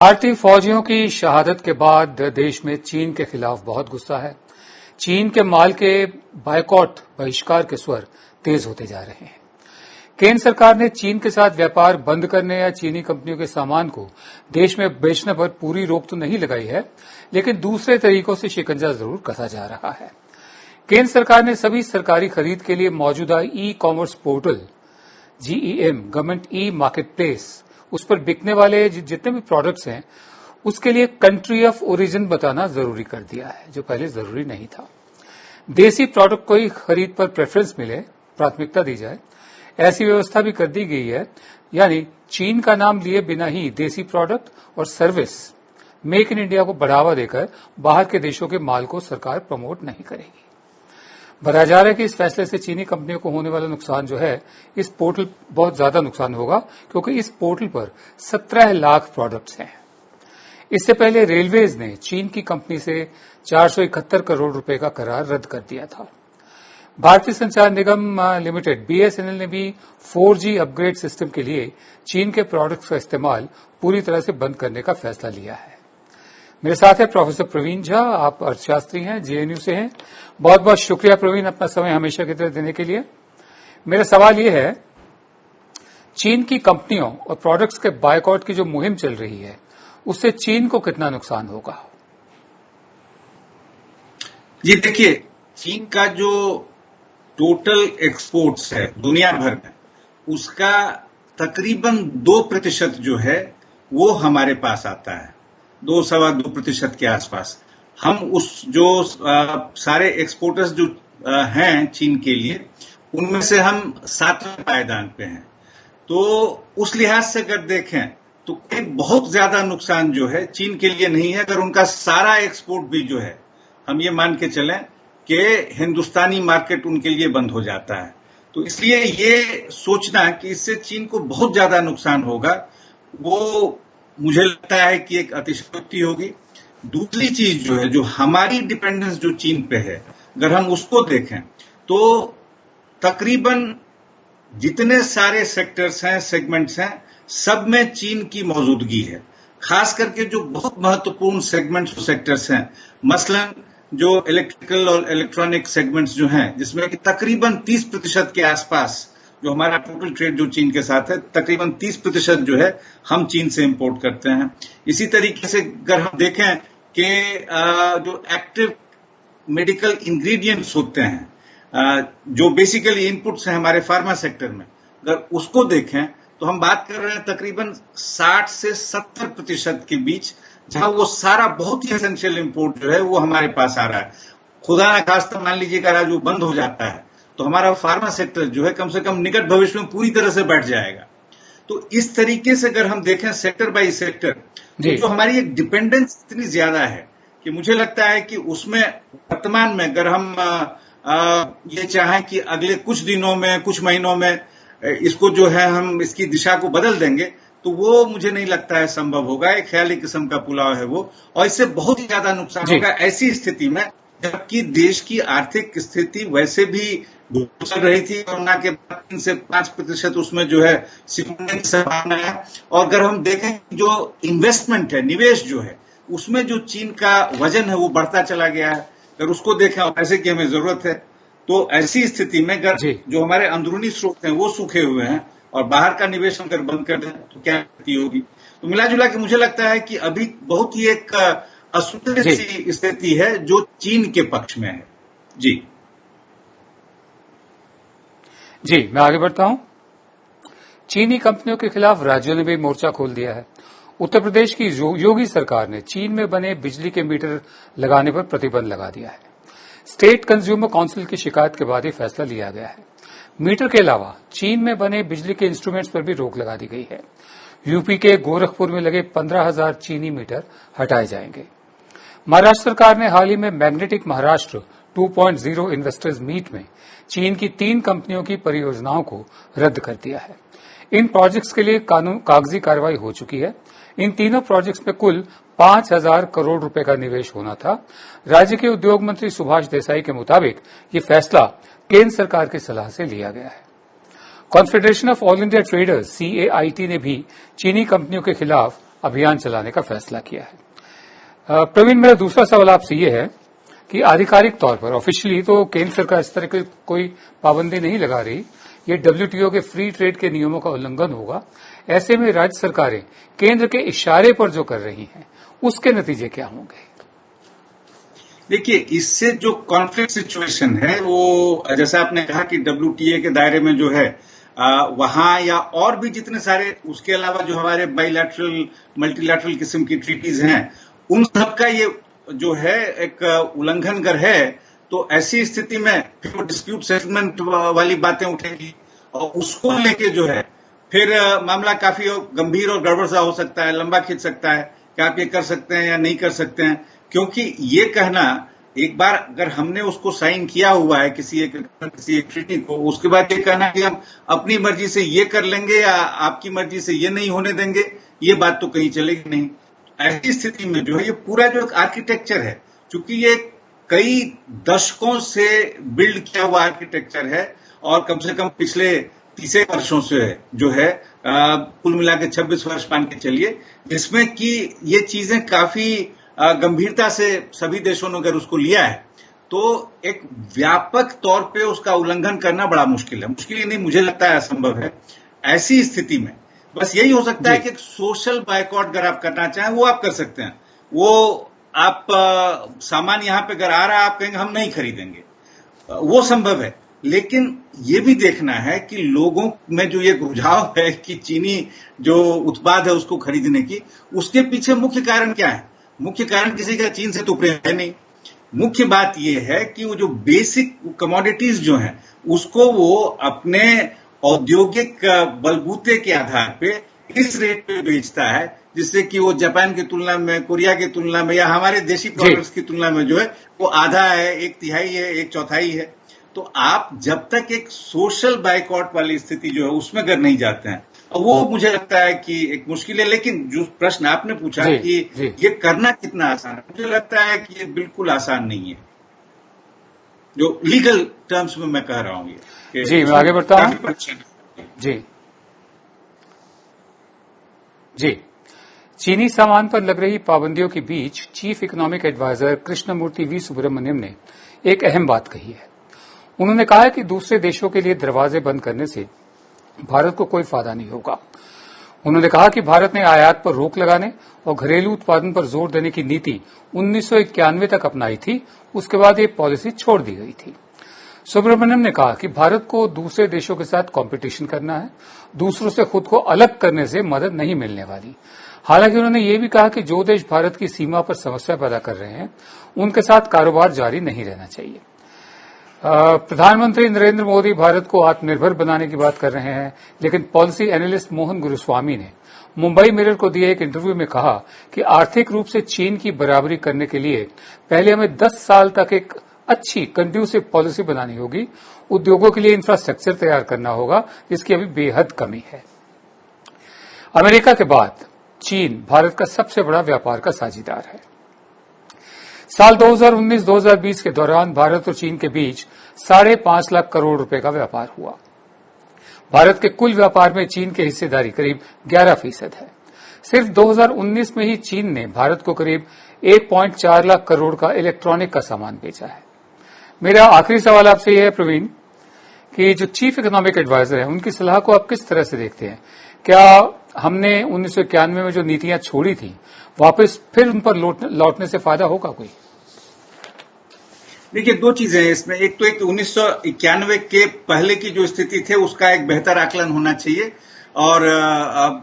भारतीय फौजियों की शहादत के बाद देश में चीन के खिलाफ बहुत गुस्सा है। चीन के माल के बायकॉट बहिष्कार के स्वर तेज होते जा रहे हैं। केंद्र सरकार ने चीन के साथ व्यापार बंद करने या चीनी कंपनियों के सामान को देश में बेचने पर पूरी रोक तो नहीं लगाई है, लेकिन दूसरे तरीकों से शिकंजा जरूर कसा जा रहा है। केंद्र सरकार ने सभी सरकारी खरीद के लिए मौजूदा e commerce portal GeM government e market place उस पर बिकने वाले जितने भी प्रोडक्ट्स हैं उसके लिए कंट्री ऑफ ओरिजिन बताना जरूरी कर दिया है, जो पहले जरूरी नहीं था। देसी प्रोडक्ट को ही खरीद पर प्रेफरेंस मिले, प्राथमिकता दी जाए, ऐसी व्यवस्था भी कर दी गई है। यानी चीन का नाम लिए बिना ही देसी प्रोडक्ट और सर्विस मेक इन इंडिया को बढ़ावा देकर बाहर के देशों के माल को सरकार प्रमोट नहीं करेगी। बताया जा रहा है कि इस फैसले से चीनी कंपनियों को होने वाला नुकसान जो है, इस पोर्टल बहुत ज्यादा नुकसान होगा, क्योंकि इस पोर्टल पर 17 लाख प्रोडक्ट्स हैं। इससे पहले रेलवेज ने चीन की कंपनी से 471 करोड़ रुपए का करार रद्द कर दिया था। भारतीय संचार निगम लिमिटेड BSNL ने भी 4G अपग्रेड सिस्टम के लिए चीन के प्रोडक्ट्स का इस्तेमाल पूरी तरह से बंद करने का फैसला लिया है। मेरे साथ है प्रोफेसर प्रवीण झा, आप अर्थशास्त्री हैं, JNU से हैं। बहुत बहुत शुक्रिया प्रवीण, अपना समय हमेशा की तरह देने के लिए। मेरा सवाल ये है, चीन की कंपनियों और प्रोडक्ट्स के बायकॉट की जो मुहिम चल रही है उससे चीन को कितना नुकसान होगा? जी देखिए, चीन का जो टोटल एक्सपोर्ट्स है दुनिया भर में, उसका तकरीबन 2% जो है वो हमारे पास आता है, 2-2.25% के आसपास। हम उस जो सारे एक्सपोर्टर्स जो हैं चीन के लिए, उनमें से हम 7वें पायदान पे हैं। तो उस लिहाज से अगर देखें तो कोई बहुत ज्यादा नुकसान जो है चीन के लिए नहीं है, अगर उनका सारा एक्सपोर्ट भी जो है, हम ये मान के चलें कि हिंदुस्तानी मार्केट उनके लिए बंद हो जाता है। तो इसलिए ये सोचना कि इससे चीन को बहुत ज्यादा नुकसान होगा, वो मुझे लगता है कि एक अतिशयोक्ति होगी। दूसरी चीज जो है, जो हमारी डिपेंडेंस जो चीन पे है, अगर हम उसको देखें तो तकरीबन जितने सारे सेक्टर्स हैं, सेगमेंट्स हैं, सब में चीन की मौजूदगी है। खास करके जो बहुत महत्वपूर्ण सेगमेंट्स और सेक्टर्स हैं, मसलन जो इलेक्ट्रिकल और इलेक्ट्रॉनिक सेगमेंट्स जो हैं, जिसमें कि तकरीबन 30% के आसपास जो हमारा टोटल ट्रेड जो चीन के साथ है, तकरीबन 30% जो है हम चीन से इंपोर्ट करते हैं। इसी तरीके से अगर हम देखें कि जो एक्टिव मेडिकल इंग्रेडिएंट्स होते हैं, जो बेसिकली इनपुट्स हैं हमारे फार्मा सेक्टर में, अगर उसको देखें तो हम बात कर रहे हैं तकरीबन 60 से 70% के बीच, जहां वो सारा बहुत ही एसेंशियल इंपोर्ट जो है वो हमारे पास आ रहा है। खुदा ना खास्ता मान लीजिए अगर वो बंद हो जाता है तो हमारा फार्मा सेक्टर जो है कम से कम निकट भविष्य में पूरी तरह से बैठ जाएगा। तो इस तरीके से अगर हम देखें सेक्टर बाय सेक्टर, तो जो हमारी एक डिपेंडेंस इतनी ज्यादा है कि मुझे लगता है कि उसमें वर्तमान में अगर हम ये चाहें कि अगले कुछ दिनों में, कुछ महीनों में इसको जो है हम इसकी दिशा को बदल देंगे, तो वो मुझे नहीं लगता है संभव होगा। एक ख्याली किस्म का पुलाव है वो, और इससे बहुत ही ज्यादा नुकसान होगा ऐसी स्थिति में, जबकि देश की आर्थिक स्थिति वैसे भी चल रही थी। कोरोना के बाद 3 से 5% उसमें जो है सिकुड़ने की संभावना है। और अगर हम देखें जो इन्वेस्टमेंट है, निवेश जो है, उसमें जो चीन का वजन है वो बढ़ता चला गया है। अगर उसको देखें और ऐसे की हमें जरूरत है, तो ऐसी स्थिति में अगर जो हमारे अंदरूनी स्रोत हैं वो सूखे हुए हैं और बाहर का निवेश अगर बंद कर दें तो क्या स्थिति होगी। तो मिला जुला के मुझे लगता है कि अभी बहुत ही एक असुरक्षित सी स्थिति है जो चीन के पक्ष में है। जी, मैं आगे बढ़ता हूं। चीनी कंपनियों के खिलाफ राज्यों ने भी मोर्चा खोल दिया है। उत्तर प्रदेश की योगी सरकार ने चीन में बने बिजली के मीटर लगाने पर प्रतिबंध लगा दिया है। स्टेट कंज्यूमर काउंसिल की शिकायत के बाद ये फैसला लिया गया है। मीटर के अलावा चीन में बने बिजली के इंस्ट्रूमेंट्स पर भी रोक लगा दी गई है। यूपी के गोरखपुर में लगे 15,000 चीनी मीटर हटाए जाएंगे। महाराष्ट्र सरकार ने हाल ही में मैग्नेटिक महाराष्ट्र 2.0 इन्वेस्टर्स मीट में चीन की 3 कंपनियों की परियोजनाओं को रद्द कर दिया है। इन प्रोजेक्ट्स के लिए कागजी कार्रवाई हो चुकी है। इन तीनों प्रोजेक्ट्स में कुल 5,000 करोड़ रुपए का निवेश होना था। राज्य के उद्योग मंत्री सुभाष देसाई के मुताबिक ये फैसला केंद्र सरकार की सलाह से लिया गया है। Confederation of all India traders CAIT ने भी चीनी कंपनियों के खिलाफ अभियान चलाने का फैसला किया है। प्रवीण, मेरा दूसरा सवाल आपसे ये है कि आधिकारिक तौर पर ऑफिशियली तो केंद्र सरकार इस तरह की कोई पाबंदी नहीं लगा रही, ये डब्ल्यूटीओ के फ्री ट्रेड के नियमों का उल्लंघन होगा। ऐसे में राज्य सरकारें केंद्र के इशारे पर जो कर रही हैं, उसके नतीजे क्या होंगे? देखिए, इससे जो कॉन्फ्लिक्ट सिचुएशन है वो जैसा आपने कहा कि डब्ल्यूटीए के दायरे में जो है वहां या और भी जितने सारे उसके अलावा जो हमारे बाइलैटरल मल्टीलैटरल किस्म की ट्रीटीज हैं, उन सबका ये जो है एक उल्लंघन अगर है तो ऐसी स्थिति में फिर वो डिस्प्यूट सेटलमेंट वाली बातें उठेंगी और उसको लेके जो है फिर मामला काफी गंभीर और गड़बड़ सा हो सकता है, लंबा खिंच सकता है कि आप ये कर सकते हैं या नहीं कर सकते हैं। क्योंकि ये कहना, एक बार अगर हमने उसको साइन किया हुआ है किसी एक ट्रीटी को, उसके बाद ये कहना कि हम अपनी मर्जी से ये कर लेंगे या आपकी मर्जी से ये नहीं होने देंगे, ये बात तो कहीं चलेगी नहीं। ऐसी स्थिति में जो है ये पूरा जो आर्किटेक्चर है, चूंकि ये कई दशकों से बिल्ड किया हुआ आर्किटेक्चर है और कम से कम पिछले 30 वर्षों से जो है कुल मिला के 26 वर्ष मान के चलिए, जिसमें कि ये चीजें काफी गंभीरता से सभी देशों ने अगर उसको लिया है तो एक व्यापक तौर पे उसका उल्लंघन करना बड़ा मुश्किल है। मुश्किल ही नहीं, मुझे लगता है असंभव है। ऐसी स्थिति में बस यही हो सकता है कि एक सोशल बायकॉट अगर आप करना चाहें वो आप कर सकते हैं। वो आप सामान यहां पे अगर आ रहा है, आप कहेंगे हम नहीं खरीदेंगे, वो संभव है। लेकिन ये भी देखना है कि लोगों में जो ये रुझाव है कि चीनी जो उत्पाद है उसको खरीदने की, उसके पीछे मुख्य कारण क्या है? मुख्य कारण किसी का चीन से तो प्रेम है नहीं। मुख्य बात यह है कि वो जो बेसिक कमोडिटीज जो हैं उसको वो अपने औद्योगिक बलबूते के आधार पे इस रेट पे बेचता है जिससे कि वो जापान की तुलना में, कोरिया की तुलना में या हमारे देशी प्रोडक्ट्स की तुलना में जो है वो आधा है, 1/3 है, 1/4 है। तो आप जब तक एक सोशल बायकॉट वाली स्थिति जो है उसमें अगर नहीं जाते हैं, वो मुझे लगता है कि एक मुश्किल है। लेकिन जो प्रश्न आपने पूछा कि ये करना कितना आसान है, मुझे लगता है कि ये बिल्कुल आसान नहीं है, जो लीगल टर्म्स में मैं कह रहा हूं ये। जी, मैं आगे बढ़ता हूं। जी, चीनी सामान पर लग रही पाबंदियों के बीच chief economic adviser Krishnamurthy V Subramanian ने एक अहम बात कही है। उन्होंने कहा है कि दूसरे देशों के लिए दरवाजे बंद करने से भारत को कोई फायदा नहीं होगा। उन्होंने कहा कि भारत ने आयात पर रोक लगाने और घरेलू उत्पादन पर जोर देने की नीति 1991 तक अपनाई थी, उसके बाद ये पॉलिसी छोड़ दी गई थी। सुब्रमण्यम ने कहा कि भारत को दूसरे देशों के साथ कंपटीशन करना है, दूसरों से खुद को अलग करने से मदद नहीं मिलने वाली। हालांकि उन्होंने ये भी कहा कि जो देश भारत की सीमा पर समस्या पैदा कर रहे हैं, उनके साथ कारोबार जारी नहीं रहना चाहिए। प्रधानमंत्री नरेंद्र मोदी भारत को आत्मनिर्भर बनाने की बात कर रहे हैं, लेकिन पॉलिसी एनालिस्ट मोहन गुरुस्वामी ने मुंबई मिरर को दिए एक इंटरव्यू में कहा कि आर्थिक रूप से चीन की बराबरी करने के लिए पहले हमें 10 साल तक एक अच्छी कंड्यूसिव पॉलिसी बनानी होगी, उद्योगों के लिए इंफ्रास्ट्रक्चर तैयार करना होगा, जिसकी अभी बेहद कमी है। अमेरिका के बाद चीन भारत का सबसे बड़ा व्यापार का साझीदार है। साल 2019-2020 के दौरान भारत और चीन के बीच 5.5 लाख करोड़ रुपए का व्यापार हुआ। भारत के कुल व्यापार में चीन की हिस्सेदारी करीब 11% है। सिर्फ 2019 में ही चीन ने भारत को करीब 1.4 लाख करोड़ का इलेक्ट्रॉनिक का सामान बेचा है। मेरा आखिरी सवाल आपसे यह है प्रवीण कि जो चीफ इकोनॉमिक एडवाइजर है, उनकी सलाह को आप किस तरह से देखते हैं? क्या हमने 1991 में जो नीतियां छोड़ी थी वापस फिर उन पर लौटने से फायदा होगा कोई? देखिए, दो चीजें हैं इसमें। एक तो 1991 के पहले की जो स्थिति थी उसका एक बेहतर आकलन होना चाहिए और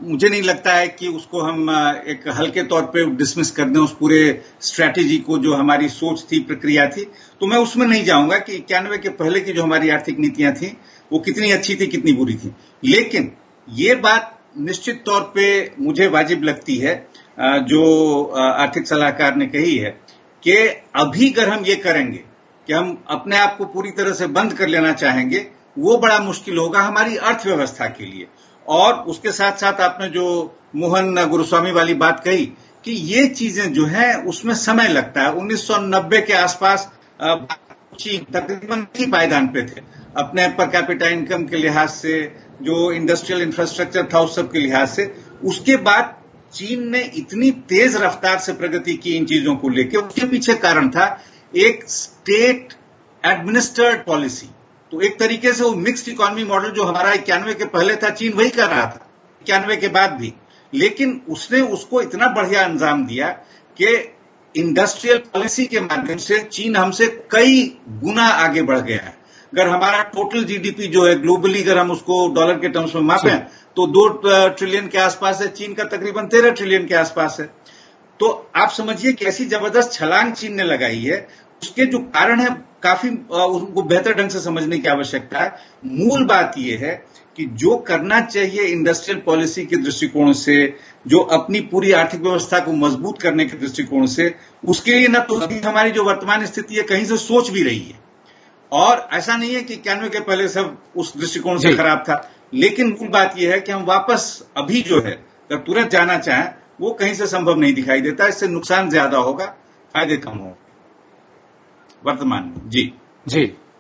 मुझे नहीं लगता है कि उसको हम एक हल्के तौर पे डिसमिस कर दें, उस पूरे स्ट्रैटेजी को, जो हमारी सोच थी, प्रक्रिया थी। तो मैं उसमें नहीं जाऊंगा कि 91 के पहले की जो हमारी आर्थिक नीतियां थी वो कितनी अच्छी थी, कितनी बुरी थी। लेकिन ये बात निश्चित तौर पे मुझे वाजिब लगती है जो आर्थिक सलाहकार ने कही है कि अभी अगर हम ये करेंगे कि हम अपने आप को पूरी तरह से बंद कर लेना चाहेंगे, वो बड़ा मुश्किल होगा हमारी अर्थव्यवस्था के लिए। और उसके साथ साथ आपने जो मोहन गुरुस्वामी वाली बात कही कि ये चीजें जो है उसमें समय लगता है। 1990 के आसपास तकरीबन ही पायदान पे थे अपने पर कैपिटा इनकम के लिहाज से, जो इंडस्ट्रियल इंफ्रास्ट्रक्चर था उस सब के लिहाज से। उसके बाद चीन ने इतनी तेज रफ्तार से प्रगति की इन चीजों को लेकर, उसके पीछे कारण था एक स्टेट एडमिनिस्ट्रेड पॉलिसी। तो एक तरीके से वो मिक्स्ड इकोनॉमी मॉडल जो हमारा 91 के पहले था, चीन वही कर रहा था 91 के बाद भी, लेकिन उसने उसको इतना बढ़िया अंजाम दिया कि इंडस्ट्रियल पॉलिसी के माध्यम से चीन हमसे कई गुना आगे बढ़ गया है। अगर हमारा टोटल जीडीपी जो है ग्लोबली, अगर हम उसको डॉलर के टर्म्स में मापें तो 2 ट्रिलियन के आसपास है, चीन का तकरीबन 13 ट्रिलियन के आसपास है। तो आप समझिए कि ऐसी जबरदस्त छलांग चीन ने लगाई है। उसके जो कारण है काफी उनको बेहतर ढंग से समझने की आवश्यकता है। मूल बात यह है कि जो करना चाहिए इंडस्ट्रियल पॉलिसी के दृष्टिकोण से, जो अपनी पूरी आर्थिक व्यवस्था को मजबूत करने के दृष्टिकोण से, उसके लिए ना तो अभी हमारी जो वर्तमान स्थिति है कहीं से सोच भी रही है। और ऐसा नहीं है कि 91 के पहले सब उस दृष्टिकोण से खराब था, लेकिन मूल बात यह है कि हम वापस अभी जो है अगर तुरंत जाना चाहें वो कहीं से संभव नहीं दिखाई देता। इससे नुकसान ज्यादा होगा, फायदे कम होगा वर्तमान में। जी।